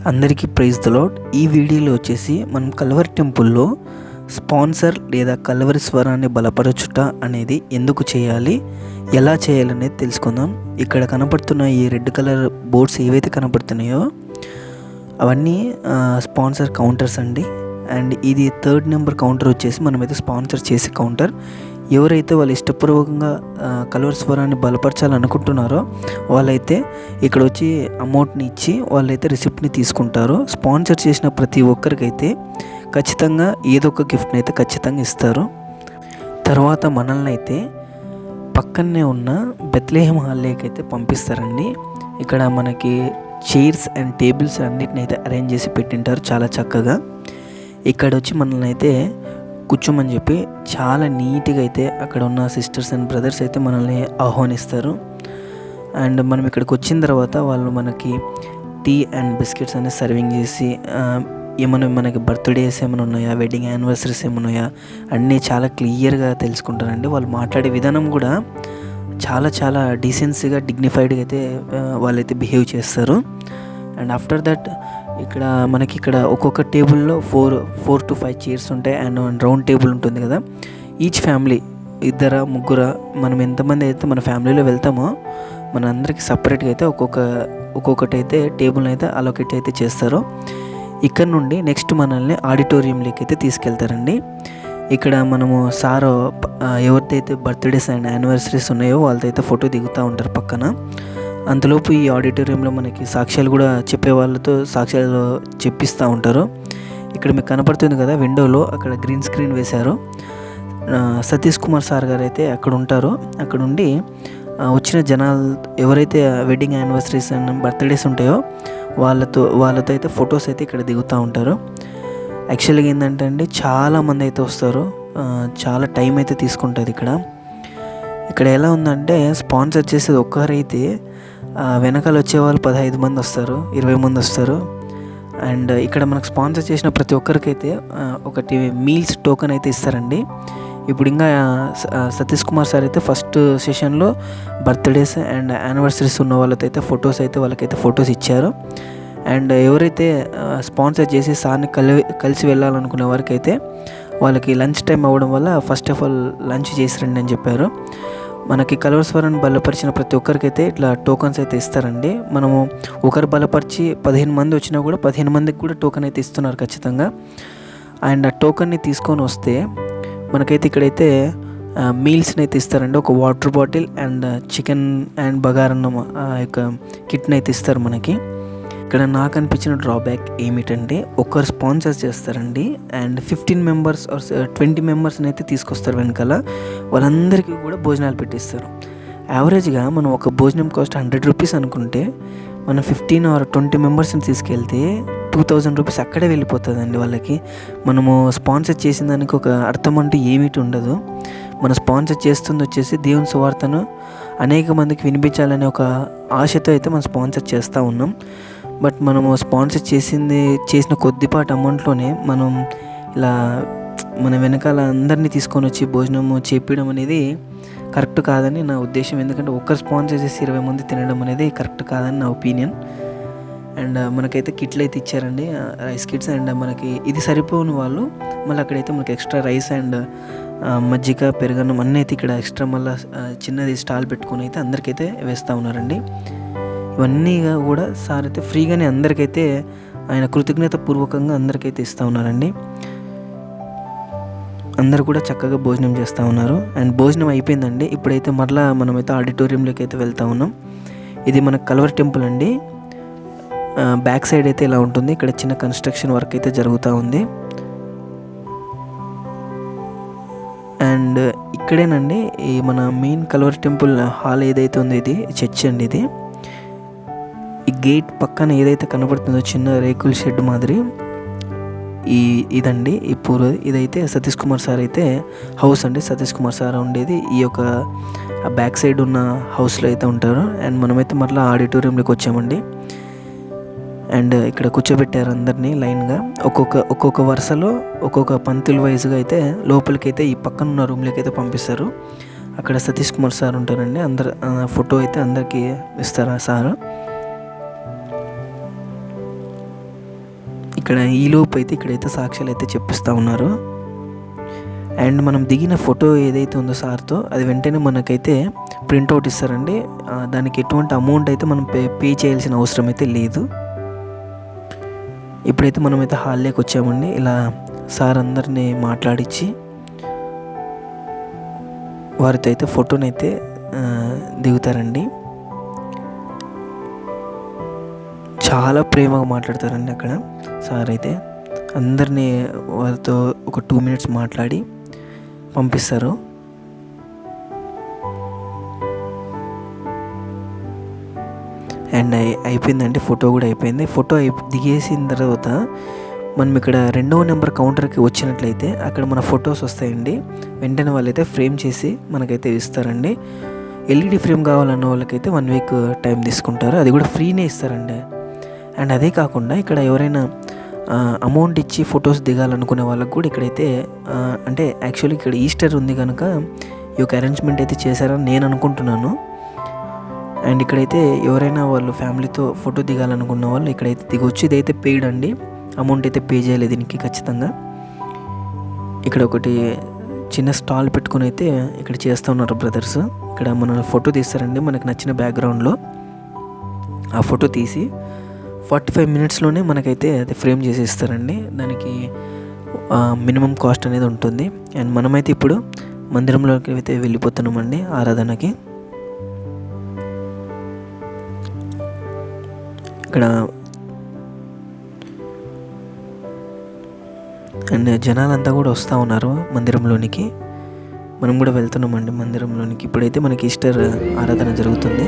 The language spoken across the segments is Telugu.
అందరికీ ప్రైజ్ ది లార్డ్. ఈ వీడియోలో వచ్చేసి మనం కల్వరి టెంపుల్లో స్పాన్సర్ లేదా కల్వరి స్వరాన్ని బలపరచుట అనేది ఎందుకు చేయాలి, ఎలా చేయాలనేది తెలుసుకుందాం. ఇక్కడ కనపడుతున్న ఈ రెడ్ కలర్ బోర్డ్స్ ఏవైతే కనపడుతున్నాయో అవన్నీ స్పాన్సర్ కౌంటర్స్ అండి. అండ్ ఇది 3rd నెంబర్ కౌంటర్ వచ్చేసి మనమైతే స్పాన్సర్ చేసే కౌంటర్. ఎవరైతే వాళ్ళు ఇష్టపూర్వకంగా కల్వరి స్వరాన్ని బలపరచాలనుకుంటున్నారో వాళ్ళైతే ఇక్కడ వచ్చి అమౌంట్ని ఇచ్చి వాళ్ళైతే రిసిప్ట్ని తీసుకుంటారు. స్పాన్సర్ చేసిన ప్రతి ఒక్కరికైతే ఖచ్చితంగా ఏదో ఒక గిఫ్ట్ని అయితే ఖచ్చితంగా ఇస్తారు. తర్వాత మనల్ని అయితే పక్కనే ఉన్న బెత్లెహేమ్ హాల్లోకి అయితే పంపిస్తారండి. ఇక్కడ మనకి చైర్స్ అండ్ టేబుల్స్ అన్నిటిని అయితే అరేంజ్ చేసి పెట్టింటారు చాలా చక్కగా. ఇక్కడ వచ్చి మనల్ని అయితే కూర్చోమని చెప్పి చాలా నీట్గా అయితే అక్కడ ఉన్న సిస్టర్స్ అండ్ బ్రదర్స్ అయితే మనల్ని ఆహ్వానిస్తారు. అండ్ మనం ఇక్కడికి వచ్చిన తర్వాత వాళ్ళు మనకి టీ అండ్ బిస్కెట్స్ అనేది సర్వింగ్ చేసి ఏమైనా మనకి బర్త్డేస్ ఏమైనా ఉన్నాయా, వెడ్డింగ్ యానివర్సరీస్ ఏమైనా ఉన్నాయా అన్నీ చాలా క్లియర్గా తెలుసుకుంటారండి. వాళ్ళు మాట్లాడే విధానం కూడా చాలా చాలా డీసెన్సీగా డిగ్నిఫైడ్గా అయితే వాళ్ళైతే బిహేవ్ చేస్తారు. అండ్ ఆఫ్టర్ దట్ మనకి ఇక్కడ ఒక్కొక్క టేబుల్లో 4 to 5 చైర్స్ ఉంటాయి. అండ్ రౌండ్ టేబుల్ ఉంటుంది కదా. ఈచ్ ఫ్యామిలీ 2-3 మనం ఎంతమంది అయితే మన ఫ్యామిలీలో వెళ్తామో మన అందరికీ సపరేట్గా అయితే ఒక్కొక్కటి అయితే టేబుల్ని అయితే అలొకేట్ అయితే చేస్తారు. ఇక్కడ నుండి నెక్స్ట్ మనల్ని ఆడిటోరియంలోకి అయితే తీసుకెళ్తారండి. ఇక్కడ మనము సార్ ఎవరిదైతే బర్త్డేస్ అండ్ యానివర్సరీస్ ఉన్నాయో వాళ్ళతో అయితే ఫోటో దిగుతూ ఉంటారు పక్కన. అంతలోపు ఈ ఆడిటోరియంలో మనకి సాక్ష్యాలు కూడా చెప్పే వాళ్ళతో సాక్ష్యాలు చెప్పిస్తూ ఉంటారు. ఇక్కడ మీకు కనపడుతుంది కదా విండోలో అక్కడ గ్రీన్ స్క్రీన్ వేశారు. సతీష్ కుమార్ సార్ గారు అయితే అక్కడ ఉంటారు. అక్కడ ఉండి వచ్చిన జనాలు ఎవరైతే వెడ్డింగ్ యానివర్సరీస్ అండ్ బర్త్డేస్ ఉంటాయో వాళ్ళతో అయితే ఫొటోస్ అయితే ఇక్కడ దిగుతూ ఉంటారు. యాక్చువల్గా ఏంటంటే అండి చాలామంది అయితే వస్తారు, చాలా టైం అయితే తీసుకుంటుంది. ఇక్కడ ఎలా ఉందంటే స్పాన్సర్ చేసేది ఒక్కరైతే వెనకాల వచ్చేవాళ్ళు 15 మంది వస్తారు, 20 మంది వస్తారు. అండ్ ఇక్కడ మనకు స్పాన్సర్ చేసిన ప్రతి ఒక్కరికైతే ఒకటి మీల్స్ టోకెన్ అయితే ఇస్తారండి. ఇప్పుడు ఇంకా సతీష్ కుమార్ సార్ అయితే ఫస్ట్ సెషన్లో బర్త్డేస్ అండ్ యానివర్సరీస్ ఉన్న వాళ్ళతో అయితే వాళ్ళకైతే ఫొటోస్ ఇచ్చారు. అండ్ ఎవరైతే స్పాన్సర్ చేసి సార్ని కలిసి వెళ్ళాలనుకునే వారికి అయితే వాళ్ళకి లంచ్ టైం అవ్వడం వల్ల ఫస్ట్ ఆఫ్ ఆల్ లంచ్ చేసి రండి అని చెప్పారు. మనకి కల్వరి స్వరాన్ని బలపరిచిన ప్రతి ఒక్కరికైతే ఇట్లా టోకన్స్ అయితే ఇస్తారండి. మనము ఒకరు బలపరిచి 15 మంది వచ్చినా కూడా 15 మందికి కూడా టోకెన్ అయితే ఇస్తున్నారు ఖచ్చితంగా. అండ్ ఆ టోకెన్ని తీసుకొని వస్తే మనకైతే ఇక్కడైతే మీల్స్ని అయితే ఇస్తారండి. ఒక water bottle and chicken and బగారన్నం యొక్క కిట్ని అయితే ఇస్తారు మనకి. ఇక్కడ నాకు అనిపించిన డ్రాబ్యాక్ ఏమిటంటే ఒకరు స్పాన్సర్ చేస్తారండి అండ్ 15 మెంబర్స్ ఆర్ 20 మెంబర్స్ని అయితే తీసుకొస్తారు వెనకాల. వాళ్ళందరికీ కూడా భోజనాలు పెట్టిస్తారు. యావరేజ్గా మనం ఒక భోజనం కాస్ట్ 100 రూపీస్ అనుకుంటే మనం 15 or 20 మెంబర్స్ని తీసుకెళ్తే 2000 రూపీస్ అక్కడే వెళ్ళిపోతుందండి వాళ్ళకి. మనము స్పాన్సర్ చేసిన దానికి ఒక అర్థం అంటూ ఏమిటి ఉండదు. మనం స్పాన్సర్ చేస్తుంది వచ్చేసి దేవుని సువార్తను అనేక మందికి వినిపించాలనే ఒక ఆశతో అయితే మనం స్పాన్సర్ చేస్తూ ఉన్నాం. బట్ మనము స్పాన్సర్ చేసిన కొద్దిపాటి అమౌంట్లోనే మనం ఇలా మన వెనకాల అందరినీ తీసుకొని వచ్చి భోజనము చేపించడం అనేది కరెక్ట్ కాదని నా ఉద్దేశం. ఎందుకంటే ఒక్కరు స్పాన్సర్ చేసి 20 మంది తినడం అనేది కరెక్ట్ కాదని నా ఒపీనియన్. అండ్ మనకైతే కిట్లు అయితే ఇచ్చారండి, రైస్ కిట్స్. అండ్ మనకి ఇది సరిపోని వాళ్ళు మళ్ళీ అక్కడైతే మనకి ఎక్స్ట్రా రైస్ అండ్ మజ్జిగ పెరుగన్నం అన్నీ అయితే ఇక్కడ ఎక్స్ట్రా మళ్ళీ చిన్నది స్టాల్ పెట్టుకొని అయితే అందరికైతే వేస్తూ ఉన్నారండి. ఇవన్నీ కూడా సార్ అయితే ఫ్రీగానే అందరికైతే ఆయన కృతజ్ఞత పూర్వకంగా అందరికైతే ఇస్తూ ఉన్నారండి. అందరు కూడా చక్కగా భోజనం చేస్తూ ఉన్నారు. అండ్ భోజనం అయిపోయిందండి. ఇప్పుడైతే మరలా మనమైతే ఆడిటోరియంలోకి అయితే వెళ్తూ ఉన్నాం. ఇది మన కల్వరి టెంపుల్ అండి. బ్యాక్ సైడ్ అయితే ఇలా ఉంటుంది. ఇక్కడ చిన్న కన్స్ట్రక్షన్ వర్క్ అయితే జరుగుతూ ఉంది. అండ్ ఇక్కడేనండి ఈ మన మెయిన్ కల్వరి టెంపుల్ హాల్ ఏదైతే ఉందో ఇది చర్చ్ అండి. ఈ గేట్ పక్కన ఏదైతే కనబడుతుందో చిన్న రేకుల షెడ్ మాదిరి ఇదండి ఇదైతే సతీష్ కుమార్ సార్ అయితే హౌస్ అండి. సతీష్ కుమార్ సార్ ఉండేది ఈ యొక్క బ్యాక్ సైడ్ ఉన్న హౌస్లో అయితే ఉంటారు. అండ్ మనమైతే మరలా ఆడిటోరియంలోకి వచ్చామండి. అండ్ ఇక్కడ కూర్చోబెట్టారు అందరినీ లైన్గా ఒక్కొక్క వరుసలో ఒక్కొక్క పంతులు వైజ్గా అయితే లోపలికైతే ఈ పక్కన ఉన్న రూమ్లోకి అయితే పంపిస్తారు. అక్కడ సతీష్ కుమార్ సార్ ఉంటారండి. ఫోటో అయితే అందరికీ ఇస్తారు ఆ సారు. ఇక్కడ ఈలోపు అయితే ఇక్కడైతే సాక్ష్యాలు అయితే చెప్పిస్తూ ఉన్నారు. అండ్ మనం దిగిన ఫోటో ఏదైతే ఉందో సార్తో, అది వెంటనే మనకైతే ప్రింట్అవుట్ ఇస్తారండి. దానికి ఎటువంటి అమౌంట్ అయితే మనం పే చేయాల్సిన అవసరం అయితే లేదు. ఇప్పుడైతే మనమైతే హాల్లోకి వచ్చామండి. ఇలా సార్ అందరినీ మాట్లాడించి వారితో అయితే ఫోటోనైతే దిగుతారండి. చాలా ప్రేమగా మాట్లాడతారండి అక్కడ సార్ అయితే. అందరినీ వారితో ఒక 2 minutes మాట్లాడి పంపిస్తారు. అండ్ అయిపోయిందండి, ఫోటో కూడా అయిపోయింది. ఫోటో దిగేసిన తర్వాత మనం ఇక్కడ 2వ నెంబర్ కౌంటర్కి వచ్చినట్లయితే అక్కడ మన ఫొటోస్ వస్తాయండి. వెంటనే వాళ్ళైతే ఫ్రేమ్ చేసి మనకైతే ఇస్తారండి. ఎల్ఈడి ఫ్రేమ్ కావాలన్న వాళ్ళకైతే 1 week టైం తీసుకుంటారు. అది కూడా ఫ్రీనే ఇస్తారండి. అండ్ అదే కాకుండా ఇక్కడ ఎవరైనా అమౌంట్ ఇచ్చి ఫొటోస్ దిగాలనుకునే వాళ్ళకు కూడా ఇక్కడైతే అంటే యాక్చువల్లీ ఇక్కడ ఈస్టర్ ఉంది కనుక ఈ యొక్క అరేంజ్మెంట్ అయితే చేశారని నేను అనుకుంటున్నాను. అండ్ ఇక్కడైతే ఎవరైనా వాళ్ళు ఫ్యామిలీతో ఫోటో దిగాలనుకున్న వాళ్ళు ఇక్కడైతే దిగొచ్చు. ఇదైతే పెయిడ్ అండి, అమౌంట్ అయితే పే చేయలేదు దీనికి ఖచ్చితంగా. ఇక్కడ ఒకటి చిన్న స్టాల్ పెట్టుకుని అయితే ఇక్కడ చేస్తూ ఉన్నారు బ్రదర్స్. ఇక్కడ మన ఫోటో తీస్తారండి మనకు నచ్చిన బ్యాక్గ్రౌండ్లో. ఆ ఫోటో తీసి 45 minutesలోనే మనకైతే అది ఫ్రేమ్ చేసి ఇస్తారండి. దానికి మినిమం కాస్ట్ అనేది ఉంటుంది. అండ్ మనమైతే ఇప్పుడు మందిరంలోకి అయితే వెళ్ళిపోతున్నామండి ఆరాధనకి. ఇక్కడ అండ్ జనాలంతా కూడా వస్తూ ఉన్నారు మందిరంలోనికి. మనం కూడా వెళ్తున్నామండి మందిరంలోనికి. ఇప్పుడైతే మనకి ఈస్టర్ ఆరాధన జరుగుతుంది.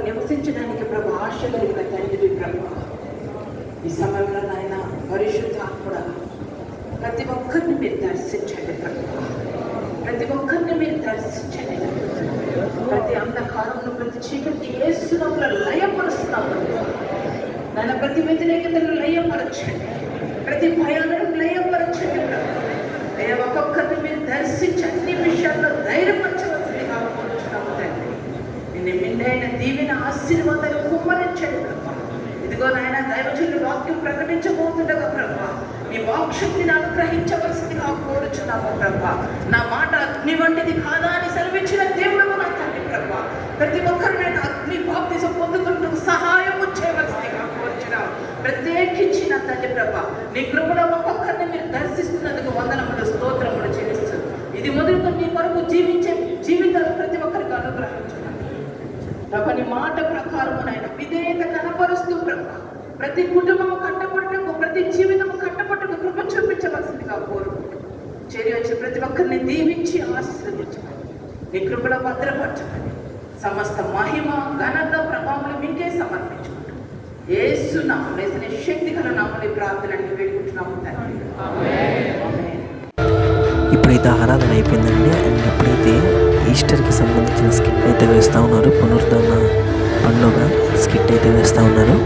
నివసించడానికి ప్రభు ఆశ కలిగిన తండ్రి ప్రభు, ఈ సమయంలో నాయన పరిశుద్ధాత్ముడా ప్రతి ఒక్కరిని మీరు దర్శించండి ప్రభు. ప్రతి ఒక్కరిని మీరు దర్శించండి. ప్రతి అంధకారంలో ప్రతి చీకటి యేసునామములో లయపరుస్తున్నాము నాయన. ప్రతి వ్యతిరేకతను లయపరచండి. ప్రతి భయాలను లయపరచండి ప్రభు. ఒక్కొక్కరిని మీరు దర్శించి అన్ని విషయాల్లో ధైర్యపరచవలసిందిగా కోరుచున్నాము తండ్రి. నిన్ను మిన్నైన దీవెన ఆశీర్వాదాలు కుమ్మరించండి ప్రభు. ఇదిగో నాయన దైవజనులు వాక్యం ప్రకటించబోతుండగా ప్రభు నీ వాక్శక్తిని అనుగ్రహించవలసిందిగా కోరుచున్నాము ప్రభు. నా మాట అగ్ని వంటిది కాదా అని సెలవిచ్చిన దేవుడు నా తండ్రి ప్రభు. ప్రతి ఒక్కరు నేను అగ్ని బాప్తిజం పొందుకుంటూ సహాయం చేయవలసిందిగా కోరుచున్నాము. ప్రత్యేకించి నా తండ్రి ప్రభు నీ కృపలో ఒక్కొక్కరిని మీరు దర్శిస్తున్నందుకు వందనములు స్తోత్రములు చెల్లిస్తూ ఇది మొదలుకొని నీ కొరకు జీవించే జీవితాలు ప్రతి ఒక్కరికి అనుగ్రహించున్నాను ప్రభు. నీ మాట ప్రకారము నాయన విధేయత కనపరుస్తూ ప్రభు ప్రతి కుటుంబము కట్టపట్టుకు ప్రతి జీవితము కట్టపట్టుకు కృప చూపించవలసిందిగా కోరుకుంటూ చేరి వచ్చి ప్రతి ఒక్కరిని దీవించి ఆశీర్వదించమని నీ కృపలో భద్రపరచమని సమస్త మహిమ ఘనత ప్రభావం యేసు నామములో యేసు శక్తిగల నామములో ప్రార్థన అడిగి వేడుకుంటున్నాము తండ్రి. ఆమేన్. ఇప్పుడైతే ఆరాధన అయిపోయిందండి. అండ్ ఇప్పుడైతే ఈస్టర్కి సంబంధించిన స్కిట్ అయితే వేస్తూ ఉన్నారు. పునరుద్ధరణ పండుగ స్కిట్ అయితే వేస్తూ ఉన్నారు.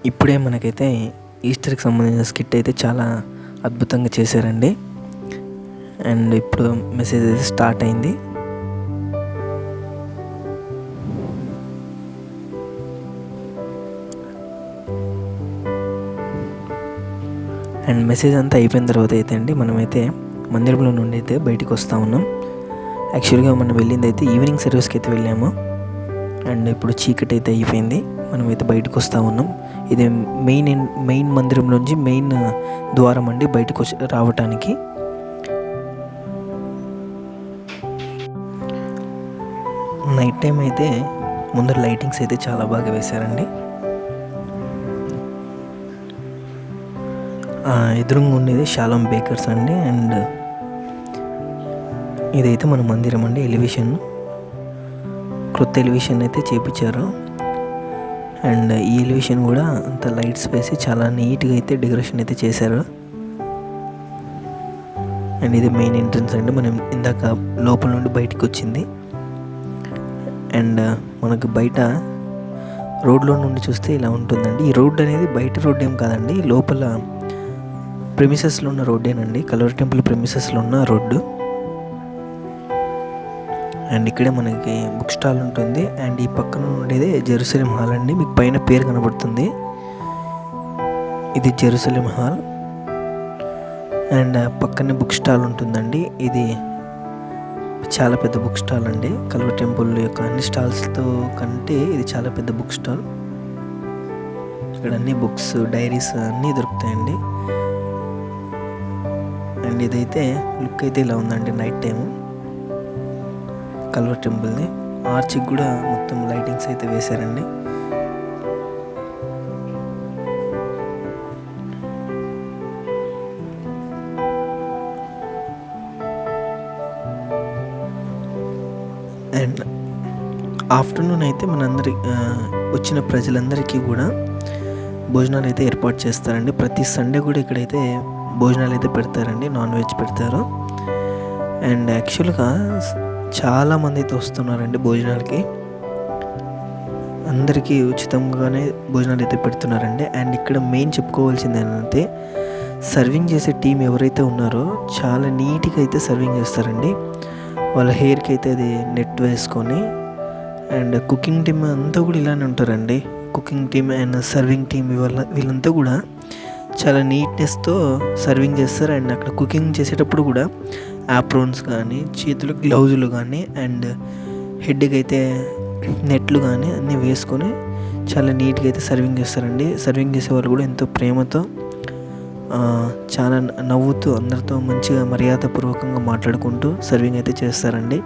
ఇప్పుడే మనకైతే ఈస్టర్కి సంబంధించిన స్కిట్ అయితే చాలా అద్భుతంగా చేశారండి. అండ్ ఇప్పుడు మెసేజ్ అయితే స్టార్ట్ అయింది. అండ్ మెసేజ్ అంతా అయిపోయిన తర్వాత అయితే అండి మనమైతే మందిరంలో నుండి అయితే బయటికి వస్తూ ఉన్నాం. యాక్చువల్గా మనం వెళ్ళింది అయితే ఈవినింగ్ సర్వీస్కి అయితే వెళ్ళాము. అండ్ ఇప్పుడు చీకటి అయితే అయిపోయింది, మనమైతే బయటకు వస్తూ ఉన్నాం. ఇది మెయిన్ మందిరంలోంచి మెయిన్ ద్వారం అండి బయటకు రావటానికి. నైట్ టైం అయితే ముందర లైటింగ్స్ అయితే చాలా బాగా వేశారండి. ఎదురుగా ఉండేది షాలోమ్ బేకర్స్ అండి. అండ్ ఇదైతే మన మందిరం అండి. ఎలివేషన్ క్రొత్త ఎలివేషన్ అయితే చేపించారు. అండ్ ఈ ఎలివేషన్ కూడా అంత లైట్స్ వేసి చాలా నీట్గా అయితే డెకరేషన్ అయితే చేశారు. అండ్ ఇది మెయిన్ ఎంట్రన్స్ అండి. మనం ఇందాక లోపల నుండి బయటికి వచ్చింది. అండ్ మనకు బయట రోడ్లో నుండి చూస్తే ఇలా ఉంటుందండి. ఈ రోడ్ అనేది బయట రోడ్ ఏం కాదండి, లోపల ప్రెమిసెస్లో ఉన్న రోడ్డేనండి. కల్వరి టెంపుల్ ప్రెమిసెస్లో ఉన్న రోడ్డు. అండ్ ఇక్కడే మనకి బుక్ స్టాల్ ఉంటుంది. అండ్ ఈ పక్కన ఉండేది జెరూసలేం హాల్ అండి. మీకు పైన పేరు కనబడుతుంది, ఇది జెరూసలేం హాల్. అండ్ పక్కనే బుక్ స్టాల్ ఉంటుందండి. ఇది చాలా పెద్ద బుక్ స్టాల్ అండి. కల్వరి టెంపుల్ యొక్క అన్ని స్టాల్స్తో కంటే ఇది చాలా పెద్ద బుక్ స్టాల్. ఇక్కడ అన్ని బుక్స్, డైరీస్ అన్నీ దొరుకుతాయండి. అండ్ ఇదైతే లుక్ అయితే ఇలా ఉందండి నైట్ టైము కల్వరి టెంపుల్ది. ఆర్చికి కూడా మొత్తం లైటింగ్స్ అయితే వేశారండి. అండ్ ఆఫ్టర్నూన్ అయితే వచ్చిన ప్రజలందరికీ కూడా భోజనాలు అయితే ఏర్పాటు చేస్తారండి. ప్రతి సండే కూడా ఇక్కడైతే భోజనాలు అయితే పెడతారండి, నాన్ వెజ్ పెడతారు. అండ్ యాక్చువల్గా చాలామంది అయితే వస్తున్నారండి భోజనాలకి. అందరికీ ఉచితంగానే భోజనాలు అయితే పెడుతున్నారండి. అండ్ ఇక్కడ మెయిన్ చెప్పుకోవాల్సింది ఏంటంటే సర్వింగ్ చేసే టీం ఎవరైతే ఉన్నారో చాలా నీట్గా అయితే సర్వింగ్ చేస్తారండి. వాళ్ళ హెయిర్కి అయితే అది నెట్ వేసుకొని. అండ్ కుకింగ్ టీమ్ అంతా కూడా ఇలానే ఉంటారండి. Cooking team and serving team వీళ్ళంతా కూడా చాలా నీట్నెస్తో సర్వింగ్ చేస్తారు. అండ్ అక్కడ కుకింగ్ చేసేటప్పుడు కూడా యాప్రోన్స్ కానీ, చేతులకు గ్లౌజులు కానీ, అండ్ హెడ్కి అయితే నెట్లు కానీ అన్నీ వేసుకొని చాలా నీట్గా అయితే సర్వింగ్ చేస్తారండి. సర్వింగ్ చేసేవాళ్ళు కూడా ఎంతో ప్రేమతో చాలా నవ్వుతూ అందరితో మంచిగా మర్యాదపూర్వకంగా మాట్లాడుకుంటూ సర్వింగ్ అయితే చేస్తారండి.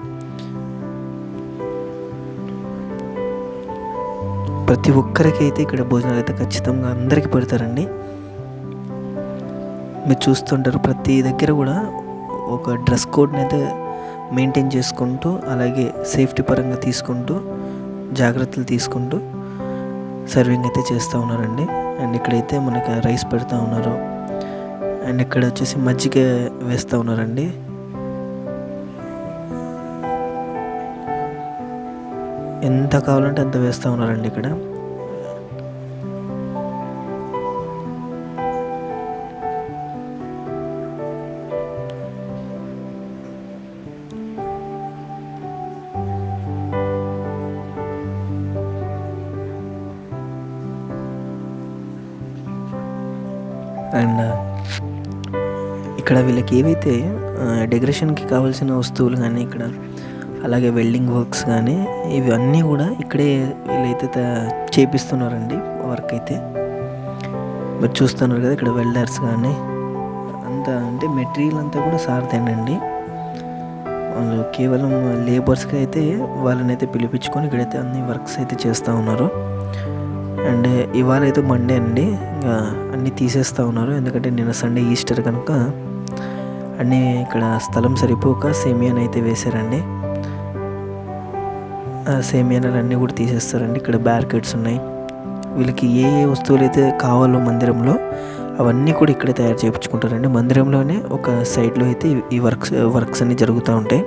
ప్రతి ఒక్కరికి అయితే ఇక్కడ భోజనాలు అయితే ఖచ్చితంగా అందరికీ పెడతారండి. మీరు చూస్తుంటారు ప్రతి దగ్గర కూడా ఒక డ్రెస్ కోడ్ని అయితే మెయింటైన్ చేసుకుంటూ, అలాగే సేఫ్టీ పరంగా తీసుకుంటూ, జాగ్రత్తలు తీసుకుంటూ సర్వింగ్ అయితే చేస్తూ ఉన్నారండి. అండ్ ఇక్కడైతే మనకి రైస్ పెడతా ఉన్నారు. అండ్ ఇక్కడ వచ్చేసి మజ్జిగ వేస్తూ ఉన్నారండి. ఎంత కావాలంటే అంత వేస్తూ ఉన్నారండి ఇక్కడ. అండ్ ఇక్కడ వీళ్ళకి ఏవైతే డెకరేషన్కి కావాల్సిన వస్తువులు కానీ ఇక్కడ, అలాగే వెల్డింగ్ వర్క్స్ కానీ ఇవి అన్నీ కూడా ఇక్కడే వీళ్ళైతే చేపిస్తున్నారండి వర్క్ అయితే. మీరు చూస్తున్నారు కదా ఇక్కడ వెల్డర్స్ కానీ అంతా, అంటే మెటీరియల్ అంతా కూడా సారదేనండి. వాళ్ళు కేవలం లేబర్స్కి అయితే వాళ్ళని అయితే పిలిపించుకొని ఇక్కడైతే అన్ని వర్క్స్ అయితే చేస్తూ ఉన్నారు. అండ్ ఇవాళ అయితే మండే అండి, ఇంకా అన్నీ తీసేస్తూ ఉన్నారు. ఎందుకంటే నిన్న సండే ఈస్టర్ కనుక అన్నీ ఇక్కడ స్థలం సరిపోక సేమియాని అయితే వేశారండి. సేమియాలు అన్నీ కూడా తీసేస్తారండి. ఇక్కడ బ్యారికేడ్స్ ఉన్నాయి. వీళ్ళకి ఏ వస్తువులు అయితే కావాలో మందిరంలో అవన్నీ కూడా ఇక్కడే తయారు చేయించుకుంటారండి. మందిరంలోనే ఒక సైడ్లో అయితే ఈ వర్క్స్ అన్నీ జరుగుతూ ఉంటాయి.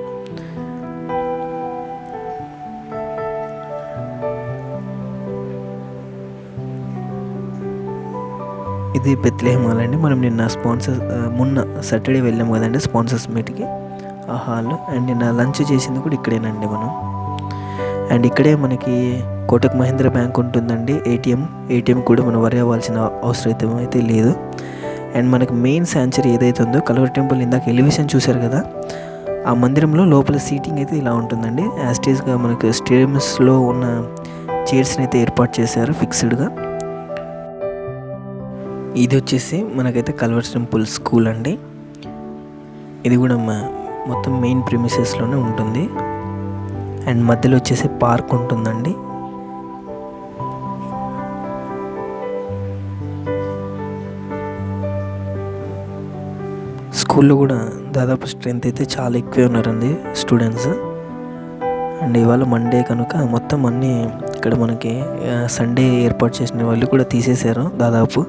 ఇది బెత్లెహేమ్ హాల్ అండి. మనం నిన్న మొన్న సాటర్డే వెళ్ళాం కదండి స్పాన్సర్స్ మీట్కి, ఆ హాల్. అండ్ నిన్న లంచ్ చేసింది కూడా ఇక్కడేనండి మనం. అండ్ ఇక్కడే మనకి కోటక్ మహీంద్రా బ్యాంక్ ఉంటుందండి. ఏటీఎం కూడా మనం వరి అవ్వాల్సిన అవసరం అయితే లేదు. అండ్ మనకి మెయిన్ శాంక్చురీ ఏదైతే ఉందో కల్వరి టెంపుల్, ఇందాక ఎలివేషన్ చూశారు కదా, ఆ మందిరంలో లోపల సీటింగ్ అయితే ఇలా ఉంటుందండి. యాస్టీస్గా మనకు స్టేడియంస్లో ఉన్న చైర్స్ని అయితే ఏర్పాటు చేశారు ఫిక్స్డ్గా. ఇది వచ్చేసి మనకైతే కల్వరి టెంపుల్ స్కూల్ అండి. ఇది కూడా మొత్తం మెయిన్ ప్రిమిసెస్లోనే ఉంటుంది. అండ్ మధ్యలో వచ్చేసి పార్క్ ఉంటుందండి. స్కూల్లో కూడా దాదాపు స్ట్రెంత్ అయితే చాలా ఎక్కువే ఉన్నారండి స్టూడెంట్స్. అండ్ ఇవాళ మండే కనుక మొత్తం అన్నీ ఇక్కడ మనకి సండే ఏర్పాటు చేసిన వాళ్ళు కూడా తీసేశారు దాదాపు.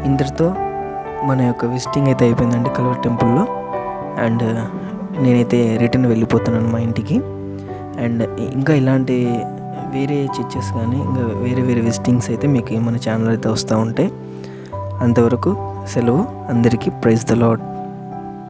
ఇంతటితో మన యొక్క విజిటింగ్ అయితే అయిపోయిందండి కల్వరి టెంపుల్లో. అండ్ నేనైతే రిటర్న్ వెళ్ళిపోతున్నాను మా ఇంటికి. అండ్ ఇంకా ఇలాంటి వేరే చర్చెస్ కానీ ఇంకా వేరే విజిటింగ్స్ అయితే మీకు మన ఛానల్ అయితే వస్తూ ఉంటాయి. అంతవరకు సెలవు. అందరికీ ప్రైజ్ ద లార్డ్.